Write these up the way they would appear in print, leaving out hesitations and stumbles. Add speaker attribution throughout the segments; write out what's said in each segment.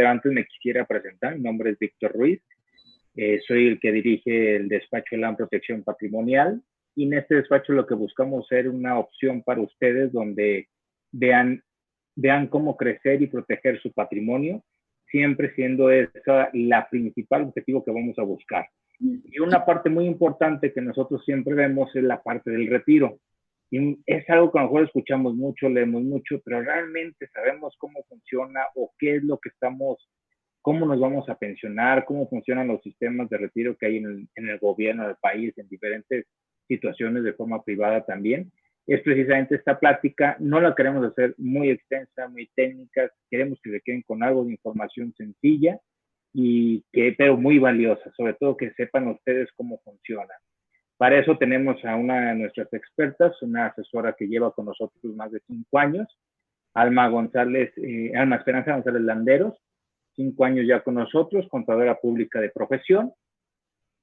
Speaker 1: pero antes me quisiera presentar. Mi nombre es Víctor Ruiz. Soy el que dirige el despacho LAN Protección Patrimonial, y en este despacho lo que buscamos es ser una opción para ustedes donde vean cómo crecer y proteger su patrimonio, siempre siendo esa la principal objetivo que vamos a buscar. Y una parte muy importante que nosotros siempre vemos es la parte del retiro. Y es algo que a lo mejor escuchamos mucho, leemos mucho, pero realmente sabemos cómo funciona o qué es lo que cómo nos vamos a pensionar, cómo funcionan los sistemas de retiro que hay en el gobierno del país, en diferentes situaciones de forma privada también. Es precisamente esta plática. No la queremos hacer muy extensa, muy técnica, queremos que se queden con algo de información sencilla, pero muy valiosa, sobre todo que sepan ustedes cómo funciona. Para eso tenemos a una de nuestras expertas, una asesora que lleva con nosotros más de 5 años, Alma Esperanza González Landeros, 5 años ya con nosotros, contadora pública de profesión,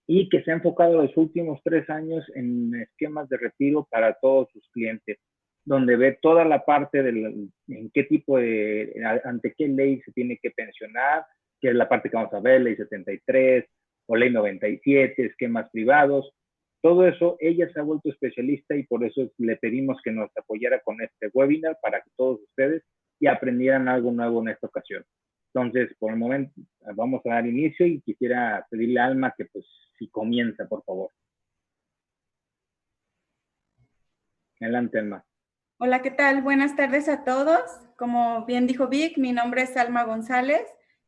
Speaker 1: y que se ha enfocado los últimos 3 años en esquemas de retiro para todos sus clientes, donde ve toda la parte en qué tipo ante qué ley se tiene que pensionar, que es la parte que vamos a ver, ley 73 o ley 97, esquemas privados. Todo eso, ella se ha vuelto especialista, y por eso le pedimos que nos apoyara con este webinar para que todos ustedes ya aprendieran algo nuevo en esta ocasión. Entonces, por el momento, vamos a dar inicio, y quisiera pedirle a Alma que, pues, si comienza, por favor. Adelante, Alma.
Speaker 2: Hola, ¿qué tal? Buenas tardes a todos. Como bien dijo Vic, mi nombre es Alma González,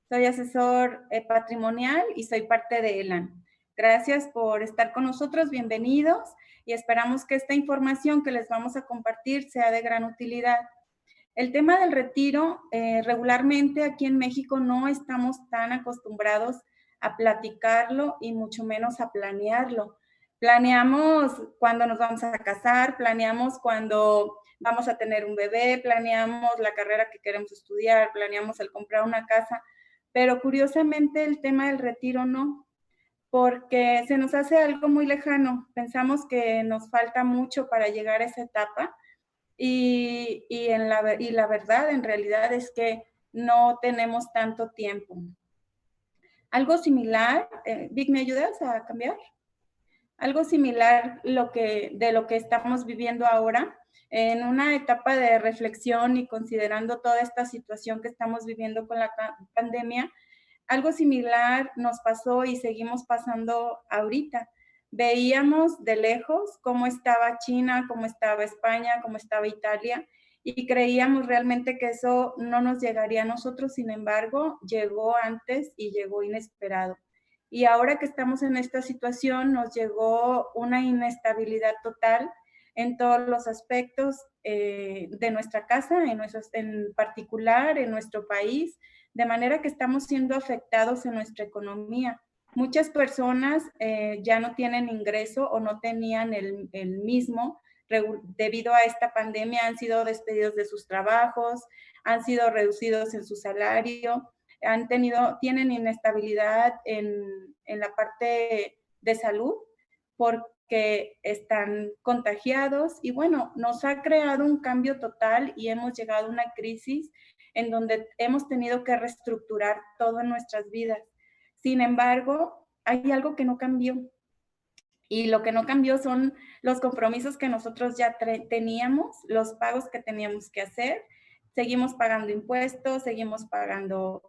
Speaker 2: soy asesor patrimonial y soy parte de ELAN. Gracias por estar con nosotros, bienvenidos, y esperamos que esta información que les vamos a compartir sea de gran utilidad. El tema del retiro, regularmente aquí en México no estamos tan acostumbrados a platicarlo y mucho menos a planearlo. Planeamos cuando nos vamos a casar, planeamos cuando vamos a tener un bebé, planeamos la carrera que queremos estudiar, planeamos el comprar una casa, pero curiosamente el tema del retiro no, porque se nos hace algo muy lejano. Pensamos que nos falta mucho para llegar a esa etapa. Y la verdad, en realidad, es que no tenemos tanto tiempo. Algo similar, Vic, ¿me ayudas a cambiar? Algo similar de lo que estamos viviendo ahora, en una etapa de reflexión y considerando toda esta situación que estamos viviendo con la pandemia, algo similar nos pasó y seguimos pasando ahorita. Veíamos de lejos cómo estaba China, cómo estaba España, cómo estaba Italia, y creíamos realmente que eso no nos llegaría a nosotros. Sin embargo, llegó antes y llegó inesperado. Y ahora que estamos en esta situación, nos llegó una inestabilidad total en todos los aspectos de nuestra casa, en particular en nuestro país, de manera que estamos siendo afectados en nuestra economía. Muchas personas ya no tienen ingreso o no tenían el mismo debido a esta pandemia, han sido despedidos de sus trabajos, han sido reducidos en su salario, tienen inestabilidad en la parte de salud porque están contagiados, y bueno, nos ha creado un cambio total y hemos llegado a una crisis en donde hemos tenido que reestructurar todo en nuestras vidas. Sin embargo, hay algo que no cambió, y lo que no cambió son los compromisos que nosotros ya teníamos, los pagos que teníamos que hacer. Seguimos pagando impuestos, seguimos pagando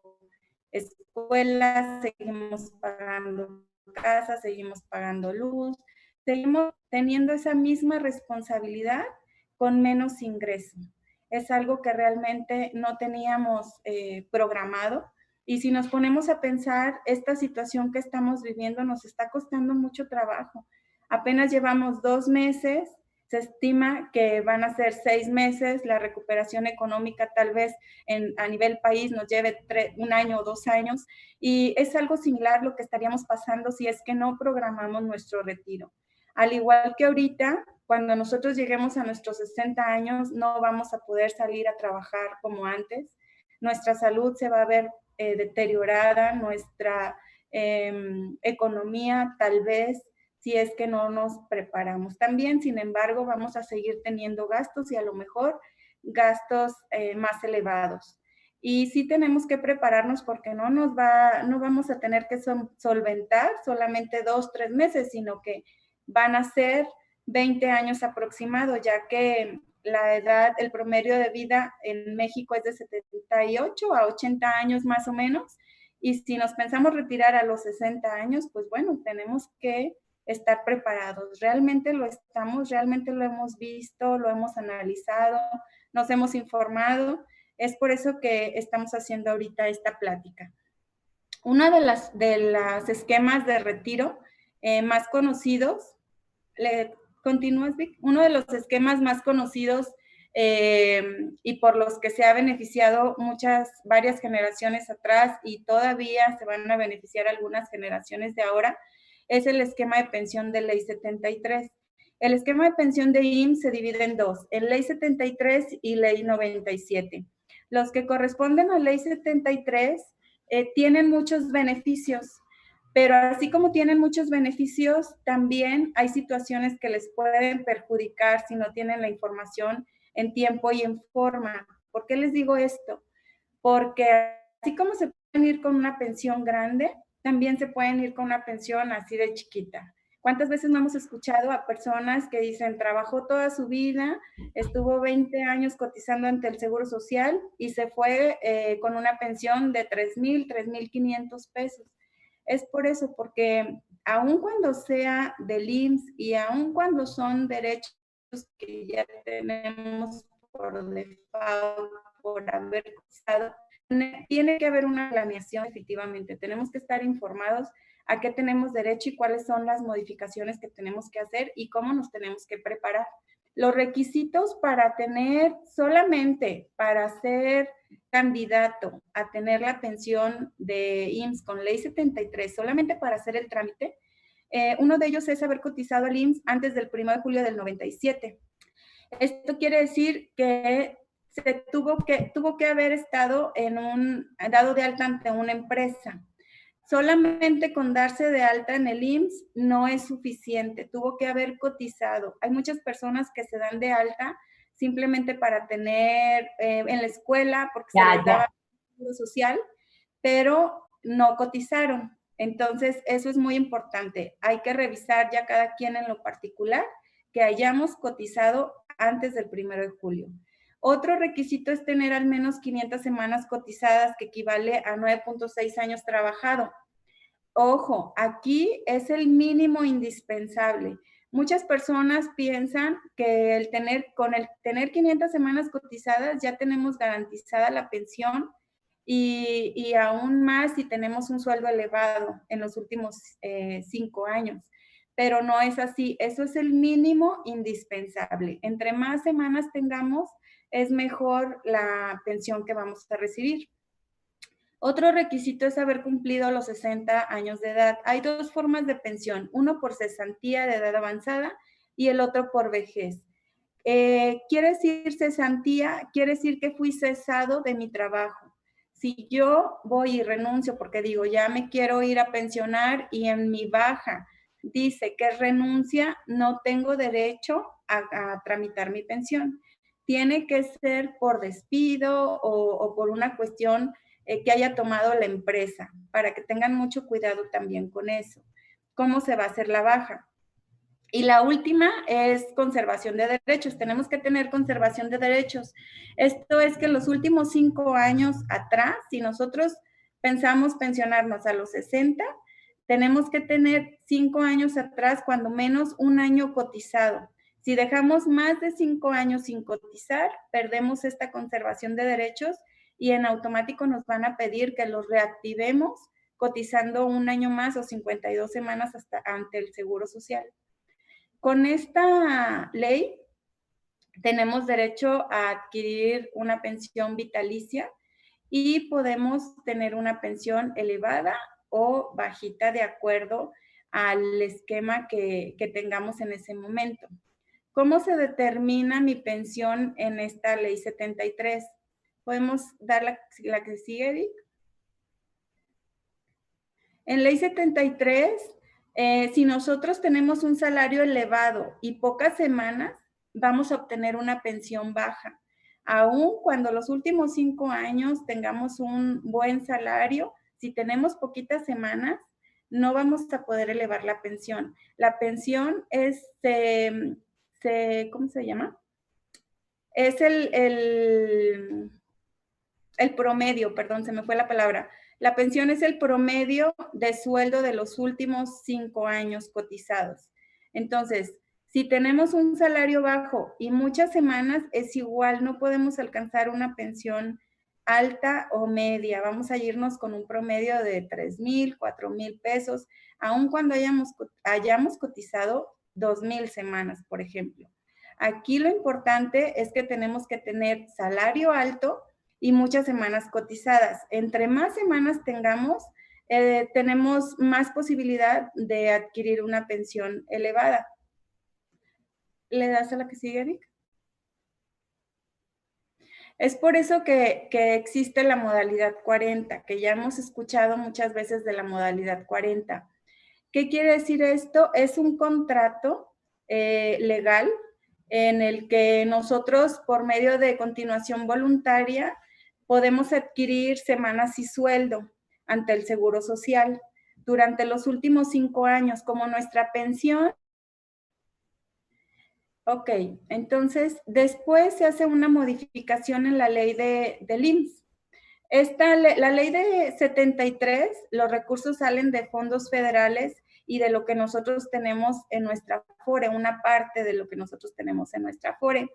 Speaker 2: escuelas, seguimos pagando casas, seguimos pagando luz, seguimos teniendo esa misma responsabilidad con menos ingreso. Es algo que realmente no teníamos programado. Y si nos ponemos a pensar, esta situación que estamos viviendo nos está costando mucho trabajo. Apenas llevamos 2 meses, se estima que van a ser 6 meses, la recuperación económica tal vez a nivel país nos lleve 1 año o 2 años, y es algo similar lo que estaríamos pasando si es que no programamos nuestro retiro. Al igual que ahorita, cuando nosotros lleguemos a nuestros 60 años, no vamos a poder salir a trabajar como antes. Nuestra salud se va a ver deteriorada, nuestra economía tal vez, si es que no nos preparamos. También, sin embargo, vamos a seguir teniendo gastos, y a lo mejor gastos más elevados. y sí tenemos que prepararnos porque no vamos a tener que solventar solamente 2, 3 meses, sino que van a ser 20 años aproximado, ya que la edad, el promedio de vida en México es de 78 a 80 años más o menos, y si nos pensamos retirar a los 60 años, pues bueno, tenemos que estar preparados. Realmente lo estamos, realmente lo hemos visto, lo hemos analizado, nos hemos informado. Es por eso que estamos haciendo ahorita esta plática. Una de las esquemas de retiro más conocidos, ¿continúas, Vic? Uno de los esquemas más conocidos y por los que se ha beneficiado varias generaciones atrás y todavía se van a beneficiar algunas generaciones de ahora, es el esquema de pensión de Ley 73. El esquema de pensión de IMSS se divide en dos, en Ley 73 y Ley 97. Los que corresponden a Ley 73 tienen muchos beneficios, pero así como tienen muchos beneficios, también hay situaciones que les pueden perjudicar si no tienen la información en tiempo y en forma. ¿Por qué les digo esto? Porque así como se pueden ir con una pensión grande, también se pueden ir con una pensión así de chiquita. ¿Cuántas veces no hemos escuchado a personas que dicen, trabajó toda su vida, estuvo 20 años cotizando ante el Seguro Social y se fue con una pensión de 3,000, 3,500 pesos? Es por eso, porque aun cuando sea del IMSS y aun cuando son derechos que ya tenemos por default, por haber cotizado, tiene que haber una planeación efectivamente. Tenemos que estar informados a qué tenemos derecho y cuáles son las modificaciones que tenemos que hacer y cómo nos tenemos que preparar. Los requisitos para tener, solamente para ser candidato a tener la pensión de IMSS con Ley 73, solamente para hacer el trámite, uno de ellos es haber cotizado al IMSS antes del 1 de julio del 97. Esto quiere decir que se tuvo que haber estado dado de alta ante una empresa. Solamente con darse de alta en el IMSS no es suficiente, tuvo que haber cotizado. Hay muchas personas que se dan de alta simplemente para tener en la escuela, porque se les daba seguro social, pero no cotizaron. Entonces, eso es muy importante. Hay que revisar ya cada quien en lo particular que hayamos cotizado antes del 1 de julio. Otro requisito es tener al menos 500 semanas cotizadas, que equivale a 9.6 años trabajado. Ojo, aquí es el mínimo indispensable. Muchas personas piensan que con el tener 500 semanas cotizadas ya tenemos garantizada la pensión y aún más si tenemos un sueldo elevado en los últimos 5 años. Pero no es así, eso es el mínimo indispensable. Entre más semanas tengamos, es mejor la pensión que vamos a recibir. Otro requisito es haber cumplido los 60 años de edad. Hay dos formas de pensión, uno por cesantía de edad avanzada y el otro por vejez. Quiere decir cesantía, quiere decir que fui cesado de mi trabajo. Si yo voy y renuncio porque digo, ya me quiero ir a pensionar y en mi baja dice que renuncia, no tengo derecho a tramitar mi pensión. Tiene que ser por despido o por una cuestión que haya tomado la empresa, para que tengan mucho cuidado también con eso. ¿Cómo se va a hacer la baja? Y la última es conservación de derechos. Tenemos que tener conservación de derechos. Esto es que los últimos 5 años atrás, si nosotros pensamos pensionarnos a los 60, tenemos que tener 5 años atrás, cuando menos un año cotizado. Si dejamos más de 5 años sin cotizar, perdemos esta conservación de derechos y en automático nos van a pedir que los reactivemos cotizando un año más o 52 semanas hasta ante el Seguro Social. Con esta ley tenemos derecho a adquirir una pensión vitalicia y podemos tener una pensión elevada o bajita de acuerdo al esquema que tengamos en ese momento. ¿Cómo se determina mi pensión en esta ley 73? ¿Podemos dar la que sigue, Vic? En ley 73, si nosotros tenemos un salario elevado y pocas semanas, vamos a obtener una pensión baja. Aún cuando los últimos 5 años tengamos un buen salario, si tenemos poquitas semanas, no vamos a poder elevar la pensión. La pensión es, ¿cómo se llama? Es el promedio, perdón, se me fue la palabra. La pensión es el promedio de sueldo de los últimos 5 años cotizados. Entonces, si tenemos un salario bajo y muchas semanas, es igual, no podemos alcanzar una pensión alta o media. Vamos a irnos con un promedio de 3,000, 4,000 pesos, aun cuando hayamos cotizado 2,000 semanas, por ejemplo. Aquí lo importante es que tenemos que tener salario alto y muchas semanas cotizadas. Entre más semanas tengamos, tenemos más posibilidad de adquirir una pensión elevada. ¿Le das a la que sigue, Vic? Es por eso que existe la modalidad 40, que ya hemos escuchado muchas veces de la modalidad 40. ¿Qué quiere decir esto? Es un contrato legal en el que nosotros, por medio de continuación voluntaria, podemos adquirir semanas y sueldo ante el Seguro Social durante los últimos 5 años, como nuestra pensión. Ok, entonces después se hace una modificación en la ley del IMSS. La ley de 73, los recursos salen de fondos federales y de lo que nosotros tenemos en nuestra Afore, una parte de lo que nosotros tenemos en nuestra Afore.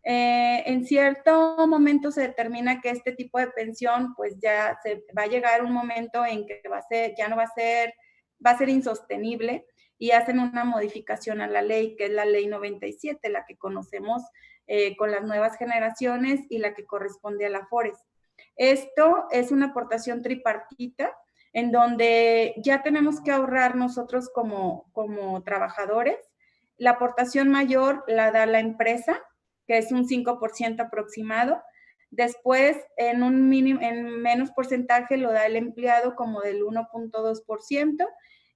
Speaker 2: En cierto momento se determina que este tipo de pensión, pues ya se va a llegar un momento en que va a ser insostenible y hacen una modificación a la ley, que es la ley 97, la que conocemos con las nuevas generaciones y la que corresponde a la Afores. Esto es una aportación tripartita en donde ya tenemos que ahorrar nosotros como trabajadores. La aportación mayor la da la empresa, que es un 5% aproximado. Después, en menos porcentaje lo da el empleado, como del 1.2%,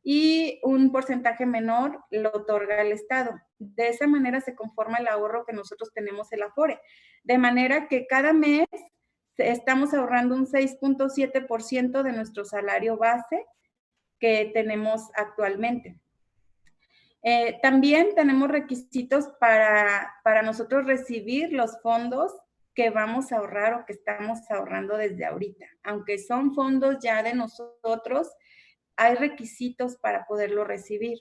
Speaker 2: y un porcentaje menor lo otorga el Estado. De esa manera se conforma el ahorro que nosotros tenemos en la Afore. De manera que cada mes estamos ahorrando un 6.7% de nuestro salario base que tenemos actualmente. También tenemos requisitos para nosotros recibir los fondos que vamos a ahorrar o que estamos ahorrando desde ahorita. Aunque son fondos ya de nosotros, hay requisitos para poderlo recibir.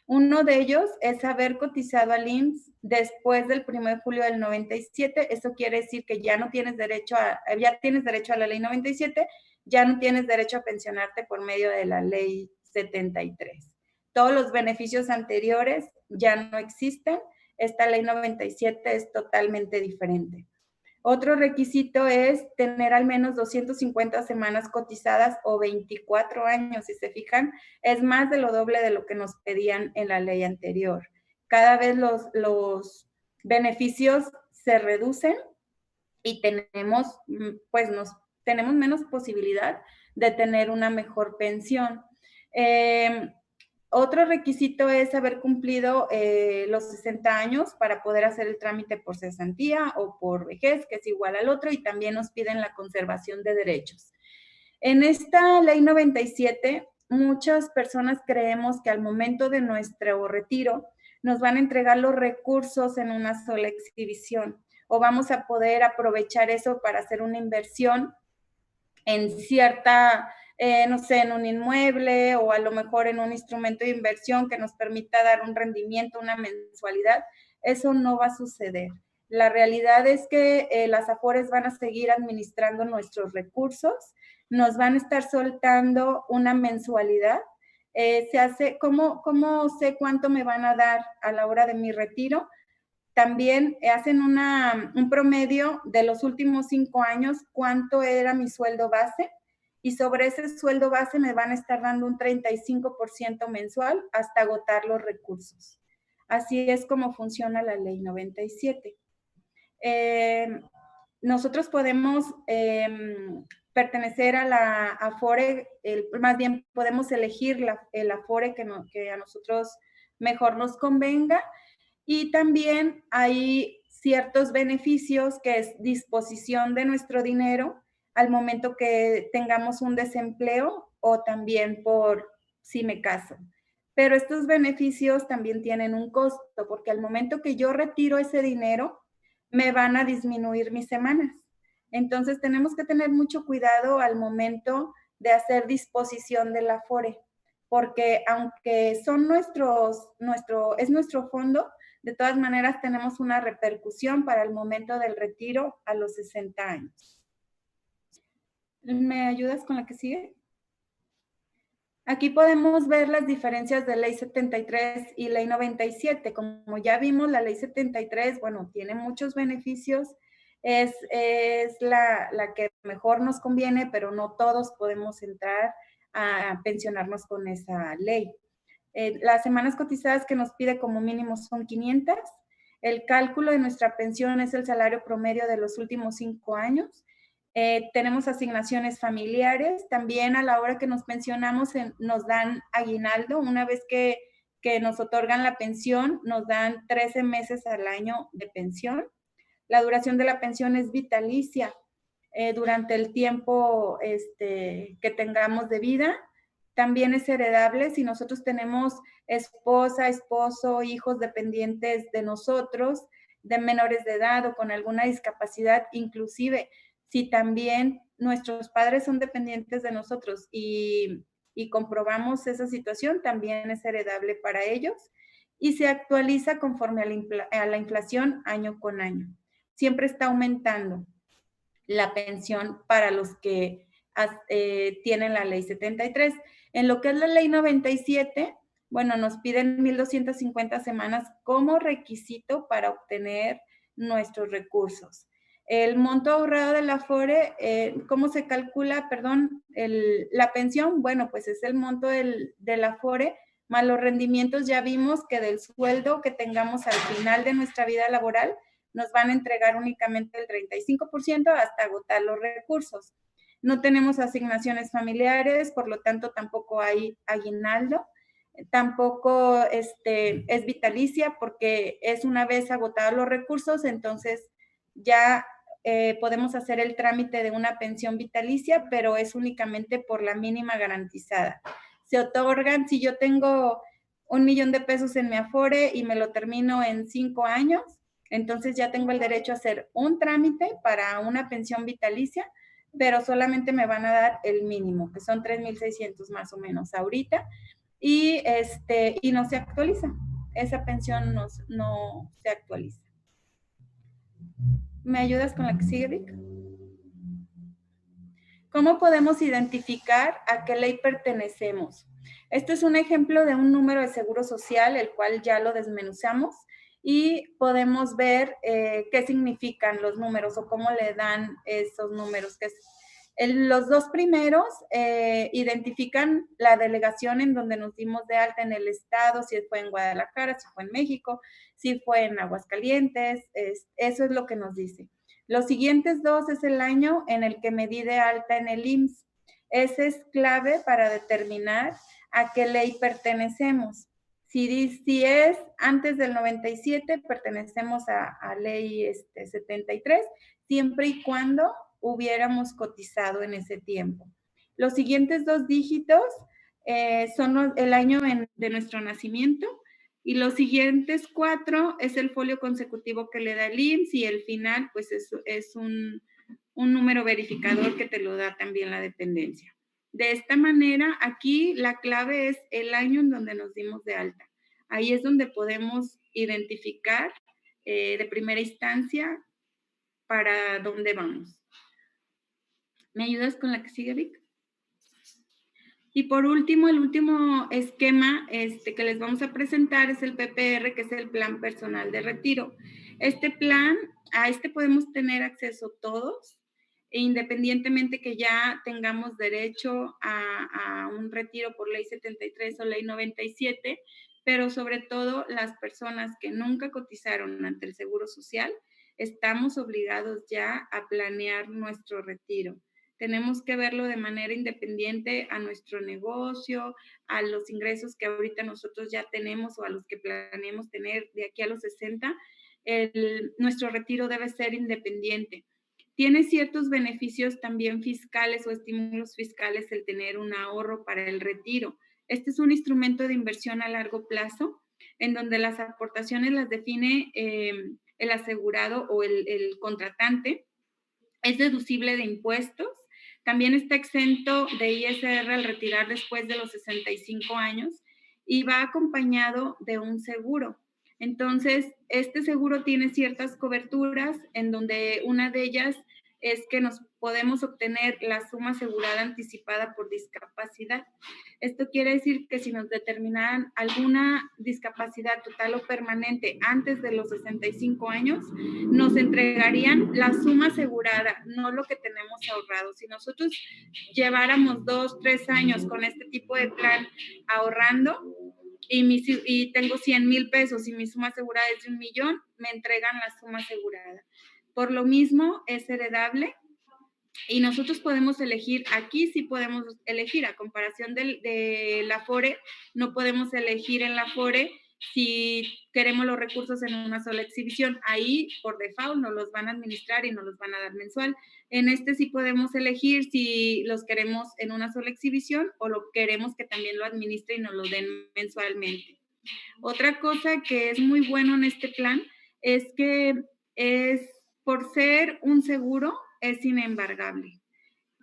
Speaker 2: Uno de ellos es haber cotizado al IMSS después del 1 de julio del 97. Eso quiere decir que ya tienes derecho a la ley 97, ya no tienes derecho a pensionarte por medio de la ley 73. Todos los beneficios anteriores ya no existen. Esta ley 97 es totalmente diferente. Otro requisito es tener al menos 250 semanas cotizadas o 24 años. Si se fijan, es más de lo doble de lo que nos pedían en la ley anterior. Cada vez los beneficios se reducen y tenemos menos posibilidad de tener una mejor pensión. Otro requisito es haber cumplido los 60 años para poder hacer el trámite por cesantía o por vejez, que es igual al otro, y también nos piden la conservación de derechos. En esta ley 97, muchas personas creemos que al momento de nuestro retiro nos van a entregar los recursos en una sola exhibición, o vamos a poder aprovechar eso para hacer una inversión en cierta... no sé, en un inmueble o a lo mejor en un instrumento de inversión que nos permita dar un rendimiento, una mensualidad. Eso no va a suceder. La realidad es que las Afores van a seguir administrando nuestros recursos, nos van a estar soltando una mensualidad. ¿Cómo sé cuánto me van a dar a la hora de mi retiro? También hacen un promedio de los últimos 5 años, cuánto era mi sueldo base, y sobre ese sueldo base me van a estar dando un 35% mensual hasta agotar los recursos. Así es como funciona la ley 97. Nosotros podemos pertenecer a la Afore, más bien podemos elegir el Afore que a nosotros mejor nos convenga, y también hay ciertos beneficios, que es disposición de nuestro dinero al momento que tengamos un desempleo o también por si me caso. Pero estos beneficios también tienen un costo, porque al momento que yo retiro ese dinero, me van a disminuir mis semanas. Entonces tenemos que tener mucho cuidado al momento de hacer disposición del Afore, porque aunque son es nuestro fondo, de todas maneras tenemos una repercusión para el momento del retiro a los 60 años. ¿Me ayudas con la que sigue? Aquí podemos ver las diferencias de Ley 73 y Ley 97. Como ya vimos, la Ley 73, bueno, tiene muchos beneficios, es la que mejor nos conviene, pero no todos podemos entrar a pensionarnos con esa ley. Las semanas cotizadas que nos pide como mínimo son 500. El cálculo de nuestra pensión es el salario promedio de los últimos 5 años. Tenemos asignaciones familiares. También a la hora que nos pensionamos nos dan aguinaldo. Una vez que nos otorgan la pensión, nos dan 13 meses al año de pensión. La duración de la pensión es vitalicia durante el tiempo que tengamos de vida. También es heredable si nosotros tenemos esposa, esposo, hijos dependientes de nosotros, de menores de edad o con alguna discapacidad, inclusive si también nuestros padres son dependientes de nosotros y comprobamos esa situación, también es heredable para ellos y se actualiza conforme a la inflación año con año. Siempre está aumentando la pensión para los que tienen la ley 73. En lo que es la ley 97, bueno, nos piden 1,250 semanas como requisito para obtener nuestros recursos. El monto ahorrado del Afore, ¿cómo se calcula? Perdón, la pensión, bueno, pues es el monto del Afore más los rendimientos. Ya vimos que del sueldo que tengamos al final de nuestra vida laboral, nos van a entregar únicamente el 35% hasta agotar los recursos. No tenemos asignaciones familiares, por lo tanto tampoco hay aguinaldo. Tampoco es vitalicia porque es una vez agotados los recursos, entonces ya podemos hacer el trámite de una pensión vitalicia, pero es únicamente por la mínima garantizada. Se otorgan, si yo tengo 1,000,000 de pesos en mi Afore y me lo termino en 5 años, entonces ya tengo el derecho a hacer un trámite para una pensión vitalicia, pero solamente me van a dar el mínimo, que son 3,600 más o menos ahorita, y no se actualiza. Esa pensión no se actualiza. ¿Me ayudas con la que sigue, Vic? ¿Cómo podemos identificar a qué ley pertenecemos? Esto es un ejemplo de un número de seguro social, el cual ya lo desmenuzamos, y podemos ver qué significan los números o cómo le dan esos números. Los dos primeros identifican la delegación en donde nos dimos de alta en el estado, si fue en Guadalajara, si fue en México, si fue en Aguascalientes, eso es lo que nos dice. Los siguientes dos es el año en el que me di de alta en el IMSS. Ese es clave para determinar a qué ley pertenecemos. Si es antes del 97, pertenecemos a ley 73, siempre y cuando hubiéramos cotizado en ese tiempo. Los siguientes dos dígitos son el año de nuestro nacimiento y los siguientes 4 es el folio consecutivo que le da el IMSS y el final pues es un número verificador que te lo da también la dependencia. De esta manera, aquí la clave es el año en donde nos dimos de alta. Ahí es donde podemos identificar de primera instancia para dónde vamos. ¿Me ayudas con la que sigue, Vic? Y por último, el último esquema que les vamos a presentar es el PPR, que es el Plan Personal de Retiro. Este plan, a podemos tener acceso todos, independientemente que ya tengamos derecho a un retiro por ley 73 o ley 97, pero sobre todo las personas que nunca cotizaron ante el Seguro Social, estamos obligados ya a planear nuestro retiro. Tenemos que verlo de manera independiente a nuestro negocio, a los ingresos que ahorita nosotros ya tenemos o a los que planeamos tener de aquí a los 60. nuestro retiro debe ser independiente. Tiene ciertos beneficios también fiscales o estímulos fiscales el tener un ahorro para el retiro. Este es un instrumento de inversión a largo plazo en donde las aportaciones las define el asegurado o el contratante. Es deducible de impuestos. También está exento de ISR al retirar después de los 65 años y va acompañado de un seguro. Entonces, este seguro tiene ciertas coberturas en donde una de ellas es que nos podemos obtener la suma asegurada anticipada por discapacidad. Esto quiere decir que si nos determinaran alguna discapacidad total o permanente antes de los 65 años, nos entregarían la suma asegurada, no lo que tenemos ahorrado. Si nosotros lleváramos 2, 3 años con este tipo de plan ahorrando y tengo 100,000 pesos y mi suma asegurada es de 1,000,000, me entregan la suma asegurada. Por lo mismo, es heredable. Y nosotros podemos elegir, aquí sí podemos elegir, a comparación de la Afore, no podemos elegir en la Afore si queremos los recursos en una sola exhibición. Ahí, por default, nos los van a administrar y nos los van a dar mensual. En este sí podemos elegir si los queremos en una sola exhibición o lo queremos que también lo administre y nos lo den mensualmente. Otra cosa que es muy bueno en este plan es que por ser un seguro, es inembargable.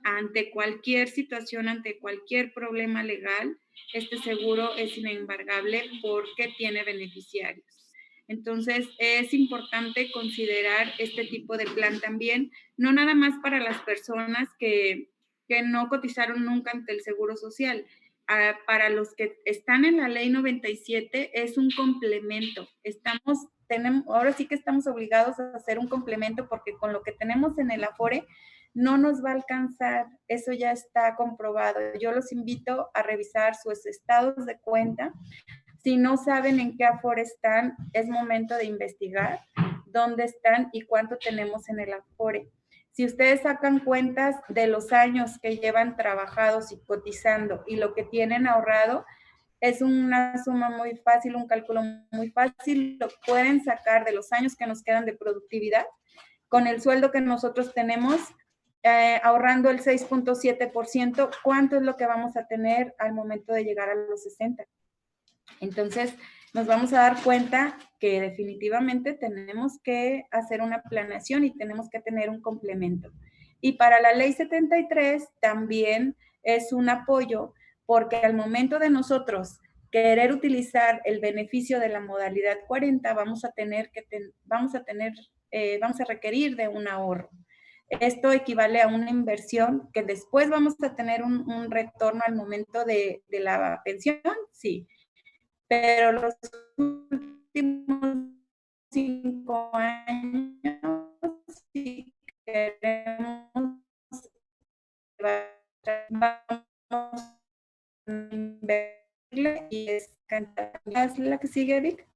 Speaker 2: Ante cualquier situación, ante cualquier problema legal, este seguro es inembargable porque tiene beneficiarios. Entonces, es importante considerar este tipo de plan también, no nada más para las personas que no cotizaron nunca ante el Seguro Social. Para los que están en la Ley 97 es un complemento. Ahora sí que estamos obligados a hacer un complemento porque con lo que tenemos en el Afore no nos va a alcanzar, eso ya está comprobado. Yo los invito a revisar sus estados de cuenta. Si no saben en qué Afore están, es momento de investigar dónde están y cuánto tenemos en el Afore. Si ustedes sacan cuentas de los años que llevan trabajados y cotizando y lo que tienen ahorrado, es una suma muy fácil, un cálculo muy fácil. Lo pueden sacar de los años que nos quedan de productividad con el sueldo que nosotros tenemos, ahorrando el 6.7%, ¿cuánto es lo que vamos a tener al momento de llegar a los 60? Entonces, nos vamos a dar cuenta que definitivamente tenemos que hacer una planeación y tenemos que tener un complemento. Y para la Ley 73 también es un apoyo, porque al momento de nosotros querer utilizar el beneficio de la modalidad 40, vamos a requerir de un ahorro. Esto equivale a una inversión que después vamos a tener un retorno al momento de la pensión, sí, pero los últimos 5 años, si queremos, vamos a invertirle y es la que sigue, Vic.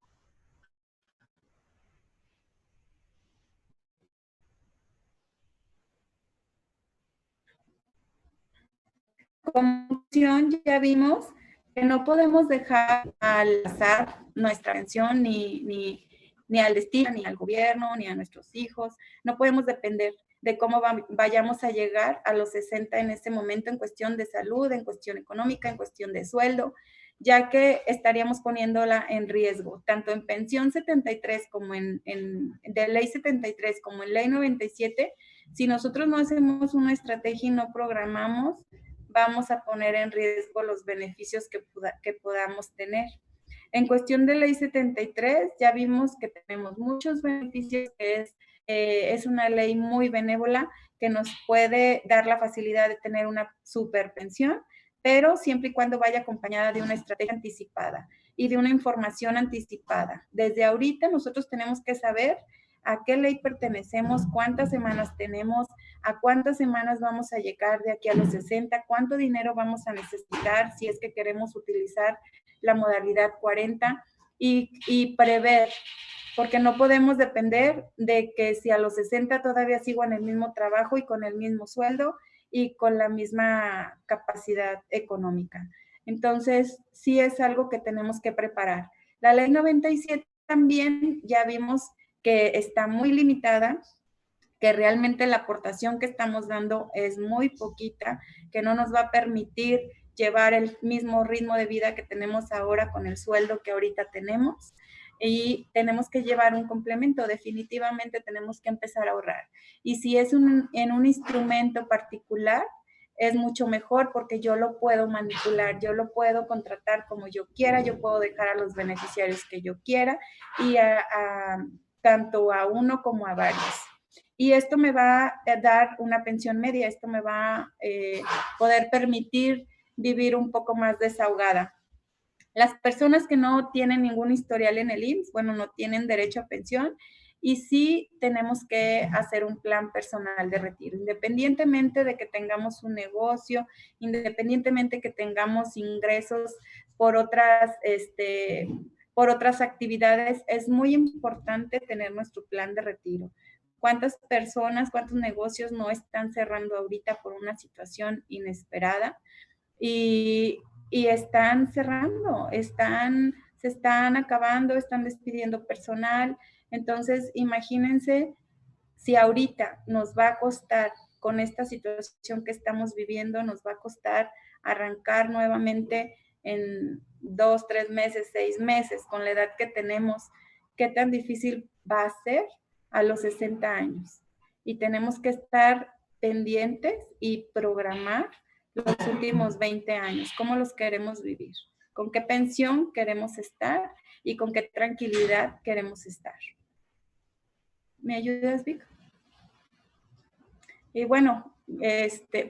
Speaker 2: Como opción, ya vimos que no podemos dejar al azar nuestra pensión ni al destino, ni al gobierno, ni a nuestros hijos. No podemos depender de cómo vayamos a llegar a los 60 en ese momento en cuestión de salud, en cuestión económica, en cuestión de sueldo, ya que estaríamos poniéndola en riesgo, tanto en pensión 73 como de ley 73 como en ley 97. Si nosotros no hacemos una estrategia y no programamos, vamos a poner en riesgo los beneficios que podamos tener. En cuestión de ley 73, ya vimos que tenemos muchos beneficios, que es una ley muy benévola que nos puede dar la facilidad de tener una superpensión, pero siempre y cuando vaya acompañada de una estrategia anticipada y de una información anticipada. Desde ahorita nosotros tenemos que saber a qué ley pertenecemos, cuántas semanas tenemos, a cuántas semanas vamos a llegar de aquí a los 60, cuánto dinero vamos a necesitar si es que queremos utilizar la modalidad 40 y prever, porque no podemos depender de que si a los 60 todavía sigo en el mismo trabajo y con el mismo sueldo y con la misma capacidad económica. Entonces, sí es algo que tenemos que preparar. La ley 97 también ya vimos que está muy limitada, que realmente la aportación que estamos dando es muy poquita, que no nos va a permitir llevar el mismo ritmo de vida que tenemos ahora con el sueldo que ahorita tenemos, y tenemos que llevar un complemento. Definitivamente tenemos que empezar a ahorrar. Y si es en un instrumento particular, es mucho mejor porque yo lo puedo manipular, yo lo puedo contratar como yo quiera, yo puedo dejar a los beneficiarios que yo quiera y tanto a uno como a varios. Y esto me va a dar una pensión media, esto me va a poder permitir vivir un poco más desahogada. Las personas que no tienen ningún historial en el IMSS, bueno, no tienen derecho a pensión, y sí tenemos que hacer un plan personal de retiro, independientemente de que tengamos un negocio, independientemente que tengamos ingresos por otras actividades, es muy importante tener nuestro plan de retiro. ¿Cuántas personas, cuántos negocios no están cerrando ahorita por una situación inesperada? Y están cerrando, se están acabando, están despidiendo personal. Entonces, imagínense si ahorita nos va a costar, con esta situación que estamos viviendo, nos va a costar arrancar nuevamente en 2, 3 meses, 6 meses, con la edad que tenemos, qué tan difícil va a ser a los 60 años. Y tenemos que estar pendientes y programar los últimos 20 años, cómo los queremos vivir, con qué pensión queremos estar y con qué tranquilidad queremos estar. ¿Me ayudas, Vic? Y bueno,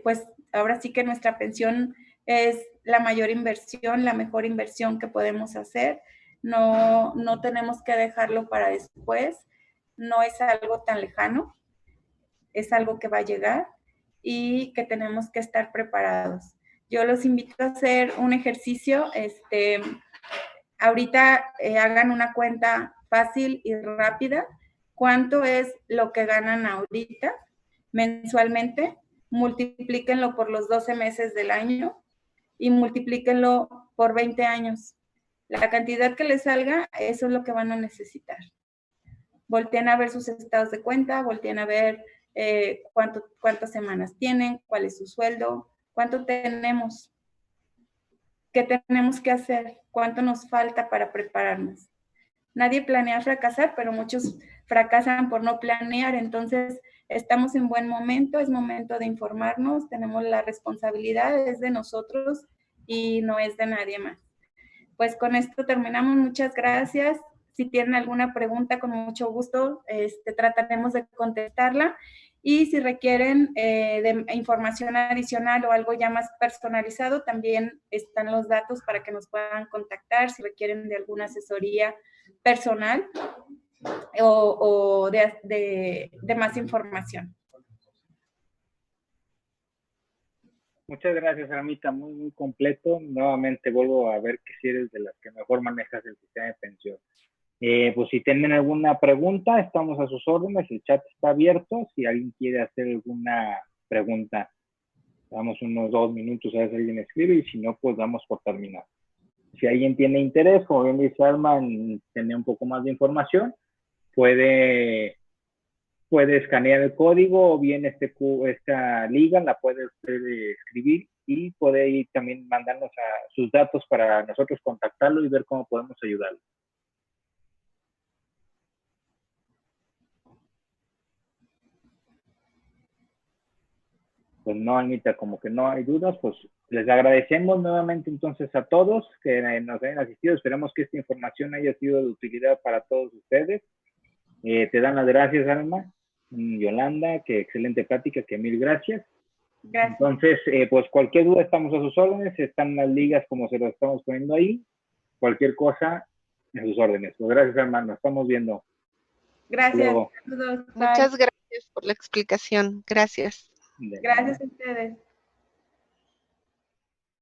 Speaker 2: pues ahora sí que nuestra pensión es la mayor inversión, la mejor inversión que podemos hacer. No tenemos que dejarlo para después. No es algo tan lejano. Es algo que va a llegar y que tenemos que estar preparados. Yo los invito a hacer un ejercicio. Ahorita hagan una cuenta fácil y rápida. ¿Cuánto es lo que ganan ahorita mensualmente? Multiplíquenlo por los 12 meses del año y multiplíquenlo por 20 años. La cantidad que les salga, eso es lo que van a necesitar. Volteen a ver sus estados de cuenta, volteen a ver cuántas semanas tienen, cuál es su sueldo, cuánto tenemos, qué tenemos que hacer, cuánto nos falta para prepararnos. Nadie planea fracasar, pero muchos fracasan por no planear. Entonces, estamos en buen momento, es momento de informarnos, tenemos la responsabilidad, es de nosotros y no es de nadie más. Pues con esto terminamos, muchas gracias. Si tienen alguna pregunta, con mucho gusto trataremos de contestarla. Y si requieren de información adicional o algo ya más personalizado, también están los datos para que nos puedan contactar si requieren de alguna asesoría personal o de más información.
Speaker 1: Muchas gracias, Almita, muy, muy completo. Nuevamente vuelvo a ver que si eres de las que mejor manejas el sistema de pensión. Pues si tienen alguna pregunta, estamos a sus órdenes, el chat está abierto. Si alguien quiere hacer alguna pregunta, damos unos 2 minutos a ver si alguien escribe y si no, pues damos por terminado. Si alguien tiene interés, como bien dice Alma, en tener un poco más de información, puede escanear el código o bien esta liga la puede usted escribir y puede ir también mandarnos sus datos para nosotros contactarlo y ver cómo podemos ayudarlo. Pues no, Anita, como que no hay dudas, pues les agradecemos nuevamente entonces a todos que nos hayan asistido. Esperamos que esta información haya sido de utilidad para todos ustedes. Te dan las gracias, Alma, Yolanda, que excelente plática, que mil gracias.
Speaker 2: Gracias.
Speaker 1: Entonces, pues cualquier duda estamos a sus órdenes, están las ligas como se lo estamos poniendo ahí. Cualquier cosa, a sus órdenes. Pues gracias, Alma, nos estamos viendo.
Speaker 2: Gracias.
Speaker 3: Muchas gracias por la explicación. Gracias.
Speaker 2: Gracias a ustedes.